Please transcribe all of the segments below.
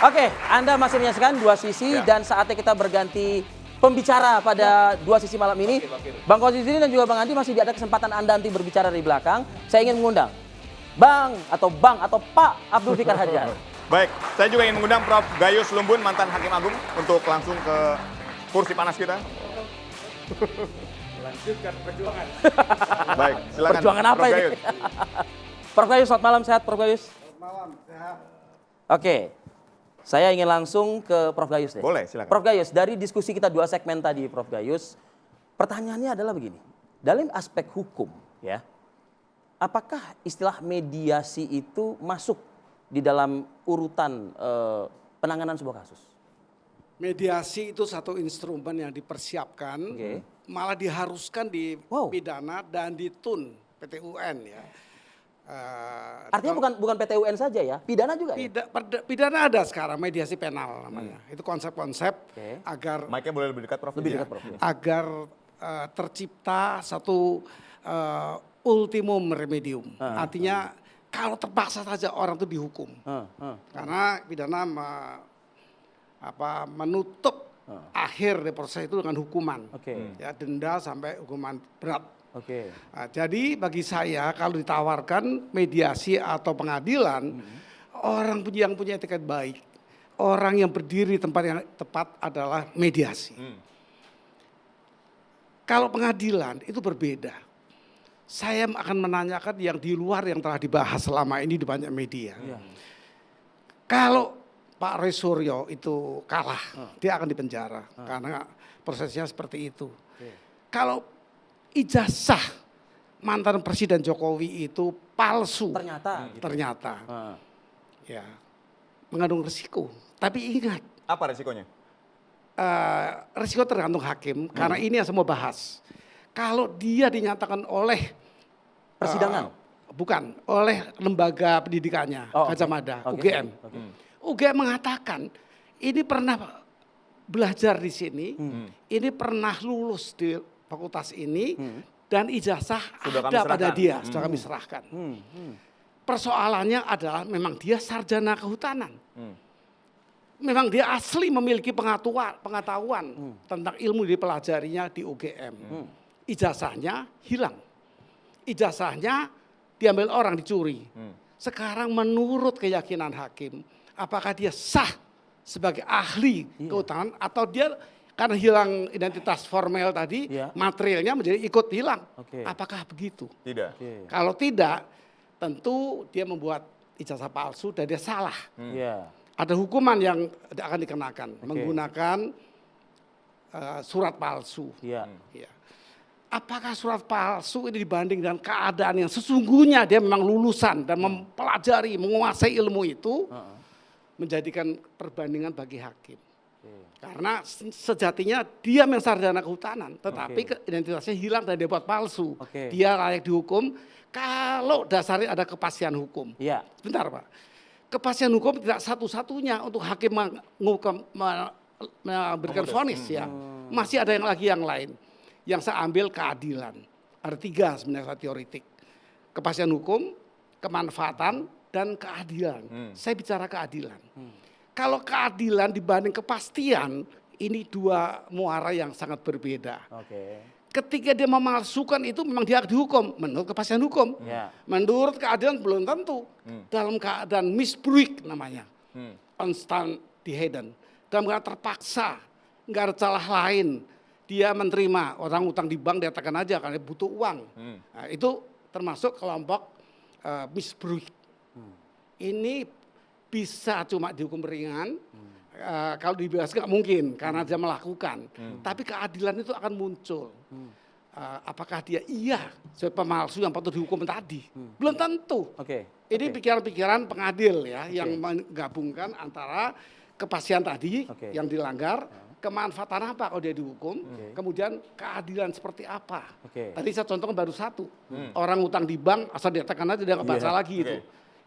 Oke, Anda masih menyaksikan Dua Sisi dan saatnya kita berganti pembicara pada Dua Sisi malam ini. Bang Konstitusi dan juga Bang Andi masih ada kesempatan Anda nanti berbicara dari belakang. Saya ingin mengundang Bang atau Pak Abdul Fikar Hajar. Baik, saya juga ingin mengundang Prof. Gayus Lumbun, mantan Hakim Agung, untuk langsung ke kursi panas kita. Lanjutkan perjuangan. Baik, silakan. Perjuangan apa Prof. ini? Gayus. Prof Gayus, selamat malam, sehat Prof Gayus? Selamat malam, sehat. Oke, saya ingin langsung ke Prof Gayus deh. Boleh, silakan. Prof Gayus, dari diskusi kita 2 segmen tadi Prof Gayus, pertanyaannya adalah begini. Dalam aspek hukum, ya, apakah istilah mediasi itu masuk di dalam urutan penanganan sebuah kasus? Mediasi itu satu instrumen yang dipersiapkan, malah diharuskan di pidana dan di TUN, PT-UN ya. Artinya bukan PT UN saja ya, pidana juga ya? Pidana ada sekarang, mediasi penal namanya. Itu konsep-konsep agar Mic-nya boleh lebih dekat, Prof. Lebih dekat, Prof. agar tercipta satu ultimum remedium. Artinya kalau terpaksa saja orang itu dihukum. Karena pidana menutup akhir dari proses itu dengan hukuman. Ya, denda sampai hukuman berat. Nah, jadi bagi saya kalau ditawarkan mediasi atau pengadilan, orang yang punya etikat baik, orang yang berdiri di tempat yang tepat adalah mediasi. Kalau pengadilan itu berbeda. Saya akan menanyakan yang di luar yang telah dibahas selama ini di banyak media. Kalau Pak Roy Suryo itu kalah, dia akan dipenjara karena prosesnya seperti itu. Kalau ijazah mantan Presiden Jokowi itu palsu. Ternyata. Ya, mengandung risiko. Tapi ingat. Apa risikonya? Risiko tergantung hakim, karena ini yang saya mau bahas. Kalau dia dinyatakan oleh persidangan? Bukan, oleh lembaga pendidikannya, Gajah Mada, UGM. UGM mengatakan, ini pernah belajar di sini, ini pernah lulus di fakultas ini, dan ijazah sudah ada pada dia, sudah kami serahkan. Persoalannya adalah memang dia sarjana kehutanan. Memang dia asli memiliki pengetahuan tentang ilmu dipelajarinya di UGM. Ijazahnya hilang. Ijazahnya diambil orang, dicuri. Sekarang menurut keyakinan hakim, apakah dia sah sebagai ahli kehutanan atau dia karena hilang identitas formel tadi, materialnya menjadi ikut hilang. Apakah begitu? Tidak. Kalau tidak, tentu dia membuat ijazah palsu dan dia salah. Ada hukuman yang akan dikenakan, menggunakan surat palsu. Apakah surat palsu ini dibanding dengan keadaan yang sesungguhnya dia memang lulusan dan mempelajari, menguasai ilmu itu, menjadikan perbandingan bagi hakim. Karena sejatinya dia memang sarjana kehutanan, tetapi identitasnya hilang dan dia buat palsu. Dia layak dihukum kalau dasarnya ada kepastian hukum. Sebentar Pak, kepastian hukum tidak satu-satunya untuk hakim memberikan vonis ya. Masih ada yang lain. Yang saya ambil keadilan. Ada 3 sebenarnya teoritik. Kepastian hukum, kemanfaatan, dan keadilan. Saya bicara keadilan. Kalau keadilan dibanding kepastian, ini 2 muara yang sangat berbeda. Ketika dia memalsukan itu memang dia dihukum menurut kepastian hukum. Menurut keadilan belum tentu. Dalam keadaan misbruik namanya. Unstandigheden. Dalam keadaan terpaksa, nggak ada celah lain. Dia menerima orang utang di bank, dia tekan aja karena butuh uang. Nah, itu termasuk kelompok misbruik. Ini bisa cuma dihukum ringan, kalau dibebas nggak mungkin karena dia melakukan. Tapi keadilan itu akan muncul. Apakah dia sebagai pemalsu yang patut dihukum tadi? Belum tentu. Ini pikiran-pikiran pengadil ya, yang menggabungkan antara kepastian tadi yang dilanggar, kemanfaatan apa kalau dia dihukum, kemudian keadilan seperti apa. Tadi saya contohkan baru 1. Orang utang di bank, asal dia tekan aja dia nggak baca lagi itu.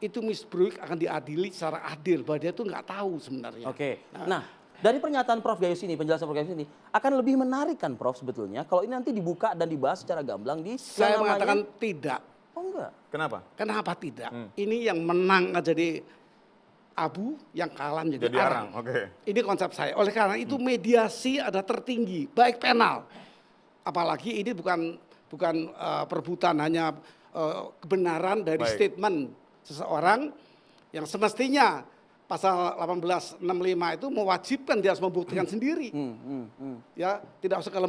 Itu misbruik akan diadili secara adil bahwa dia tuh nggak tahu sebenarnya. Nah, dari pernyataan Prof Gayus ini, penjelasan Prof Gayus ini akan lebih menarik kan Prof sebetulnya kalau ini nanti dibuka dan dibahas secara gamblang di saya mengatakan tidak. Oh enggak. Kenapa? Kenapa tidak? Ini yang menang jadi abu, yang kalah menjadi Jadi arang. arang. Oke. Ini konsep saya. Oleh karena itu mediasi ada tertinggi, baik penal. Apalagi ini bukan perebutan hanya kebenaran dari Baik. statement seseorang yang semestinya pasal 1865 itu mewajibkan dia harus membuktikan sendiri. Ya, tidak usah ke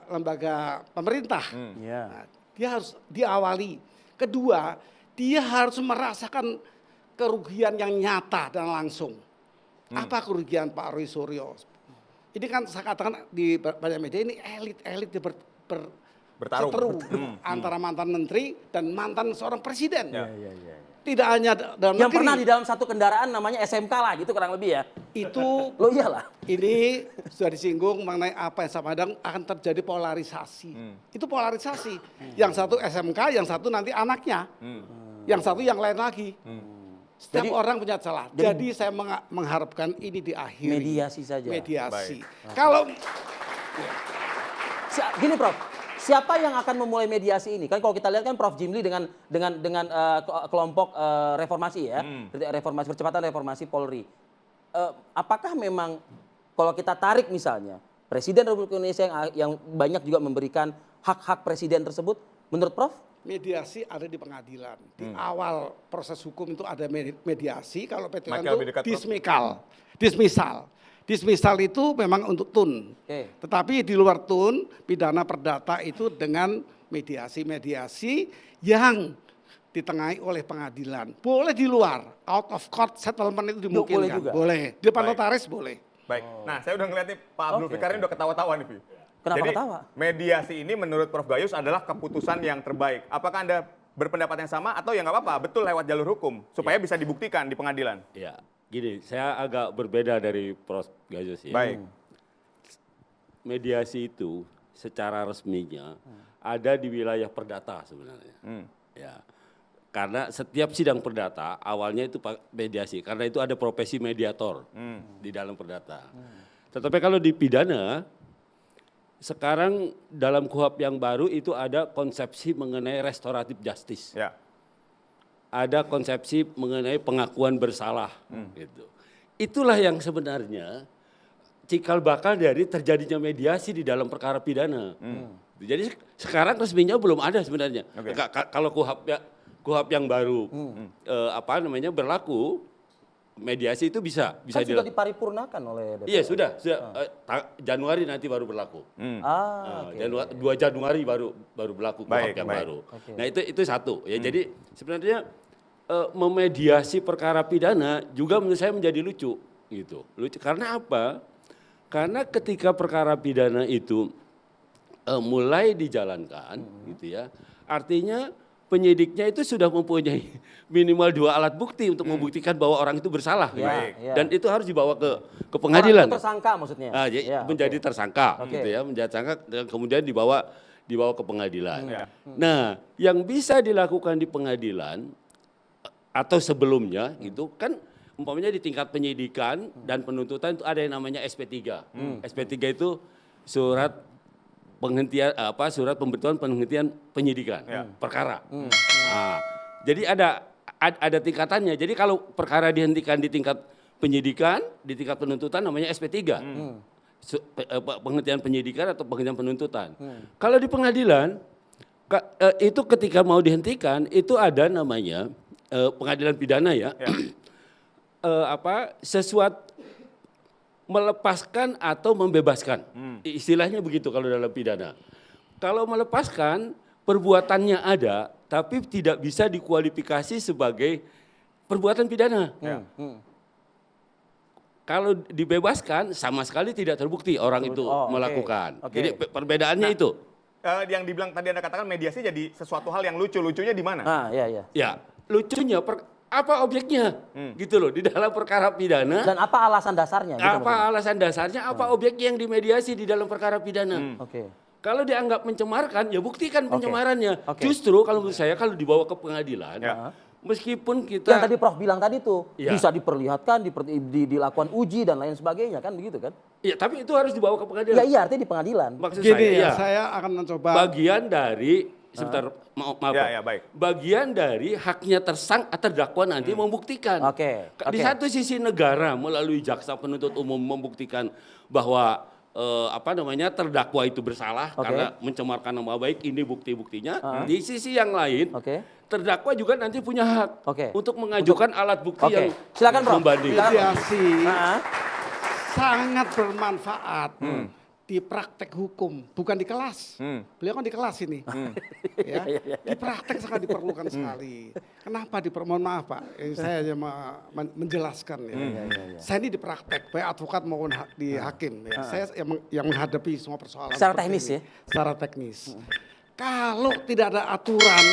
lembaga pemerintah. Ya. Nah, dia harus diawali. Kedua, dia harus merasakan kerugian yang nyata dan langsung. Apa kerugian Pak Roy Suryo? Ini kan saya katakan di banyak media ini elit Bertarung. seteru antara mantan menteri dan mantan seorang presiden. Ya. Tidak hanya dalam Yang negeri. pernah di dalam satu kendaraan namanya SMK lah gitu kurang lebih ya. Itu Lo iyalah. ini sudah disinggung mengenai apa yang saya pandang akan terjadi polarisasi. Itu polarisasi. Yang satu SMK, yang satu nanti anaknya. Yang satu yang lain lagi. Setiap Jadi- orang punya celah. Jadi saya mengharapkan ini diakhiri. Mediasi saja. Mediasi. Kalau Gini Prof, siapa yang akan memulai mediasi ini? Kan kalau kita lihat kan Prof Jimli dengan kelompok reformasi ya, reformasi percepatan reformasi Polri. Apakah memang kalau kita tarik misalnya Presiden Republik Indonesia yang banyak juga memberikan hak-hak presiden tersebut, menurut Prof? mediasi ada di pengadilan. Di awal proses hukum itu ada mediasi. Kalau PT Michael itu lebih dekat, Prof. dismisal. Dismisal itu memang untuk tun. Oke. Tetapi di luar tun, pidana perdata itu dengan mediasi yang ditengahi oleh pengadilan. Boleh di luar, out of court settlement itu dimungkinkan. boleh juga? Boleh. Di depan Baik. notaris boleh. Baik. Nah, saya udah ngeliat nih Pak Abdul Oke, Fikar ini udah ketawa-tawa nih, Vi. Kenapa Jadi, ketawa? mediasi ini menurut Prof Gayus adalah keputusan yang terbaik. Apakah Anda berpendapat yang sama atau ya nggak apa-apa, betul lewat jalur hukum supaya bisa dibuktikan di pengadilan? Ya, gini, saya agak berbeda dari Prof Gayus ya. Baik. Mediasi itu secara resminya ada di wilayah perdata sebenarnya. Ya. Karena setiap sidang perdata awalnya itu mediasi, karena itu ada profesi mediator di dalam perdata. Tetapi kalau di pidana, sekarang dalam KUHP yang baru itu ada konsepsi mengenai restoratif justice. Ya. Ada konsepsi mengenai pengakuan bersalah gitu. Itulah yang sebenarnya cikal bakal dari terjadinya mediasi di dalam perkara pidana. Jadi sekarang resminya belum ada sebenarnya. Oke. Kalau KUHP yang baru berlaku, mediasi itu bisa Kan sudah dilakukan. diparipurnakan oleh DPR. Iya sudah Januari nanti baru berlaku. Oke. 2 Januari baru berlaku Baik, KUHP yang baik. baru. Oke. Nah itu satu ya. Jadi sebenarnya memediasi perkara pidana juga menurut saya menjadi lucu gitu. Lucu karena apa? Karena ketika perkara pidana itu mulai dijalankan gitu ya. Artinya penyidiknya itu sudah mempunyai minimal 2 alat bukti untuk membuktikan bahwa orang itu bersalah. Ya, gitu. ya. Dan itu harus dibawa ke pengadilan. Orang itu tersangka maksudnya. Ya, Ya, menjadi oke. tersangka Oke. gitu ya, menjadi tersangka dan kemudian dibawa ke pengadilan. Ya. Nah, yang bisa dilakukan di pengadilan atau sebelumnya gitu kan umpamanya di tingkat penyidikan dan penuntutan itu ada yang namanya SP3. SP3 itu surat penghentian surat pemberitahuan penghentian penyidikan perkara. Nah, jadi ada tingkatannya. Jadi kalau perkara dihentikan di tingkat penyidikan, di tingkat penuntutan namanya SP3. Penghentian penyidikan atau penghentian penuntutan. Kalau di pengadilan itu ketika mau dihentikan itu ada namanya pengadilan pidana ya. Sesuatu melepaskan atau membebaskan. Istilahnya begitu kalau dalam pidana. Kalau melepaskan perbuatannya ada tapi tidak bisa dikualifikasi sebagai perbuatan pidana. Kalau dibebaskan sama sekali tidak terbukti orang itu oke. melakukan. Oke. Jadi perbedaannya itu. Yang dibilang tadi Anda katakan mediasi jadi sesuatu hal yang lucu. Lucunya di mana? Ah, iya. Ya, lucunya apa objeknya? Gitu loh, di dalam perkara pidana. Dan apa alasan dasarnya? Gitu Apa maksudnya. alasan dasarnya? Apa objeknya yang dimediasi di dalam perkara pidana? Oke. Kalau dianggap mencemarkan, ya buktikan pencemarannya. Oke. Justru kalau menurut saya kalau dibawa ke pengadilan, Ya. meskipun kita Yang tadi Prof bilang tadi tuh Iya. bisa diperlihatkan, dilakukan uji dan lain sebagainya kan begitu kan? ya tapi itu harus dibawa ke Ya pengadilan. iya artinya di pengadilan. Maksud Gini saya, ya, saya akan mencoba. bagian dari sebentar, maaf. Ya, baik. Bagian dari haknya terdakwa nanti membuktikan. Oke, Di oke. satu sisi negara melalui jaksa penuntut umum membuktikan bahwa terdakwa itu bersalah Oke. karena mencemarkan nama baik, ini bukti-buktinya. Di sisi yang lain, Oke. terdakwa juga nanti punya hak Oke. untuk mengajukan alat bukti Oke. yang Silakan, Prof. membanding. Silakan. Mediasi Ah, sangat bermanfaat di praktek hukum, bukan di kelas. Beliau kan di kelas ini. Ya, di praktek sangat diperlukan sekali. Kenapa mohon maaf Pak, saya hanya menjelaskan ya. Saya ini di praktek, baik advokat maupun di hakim. Ya. Saya yang menghadapi semua persoalan. Secara seperti teknis ini. ya? Secara teknis. Kalau tidak ada aturan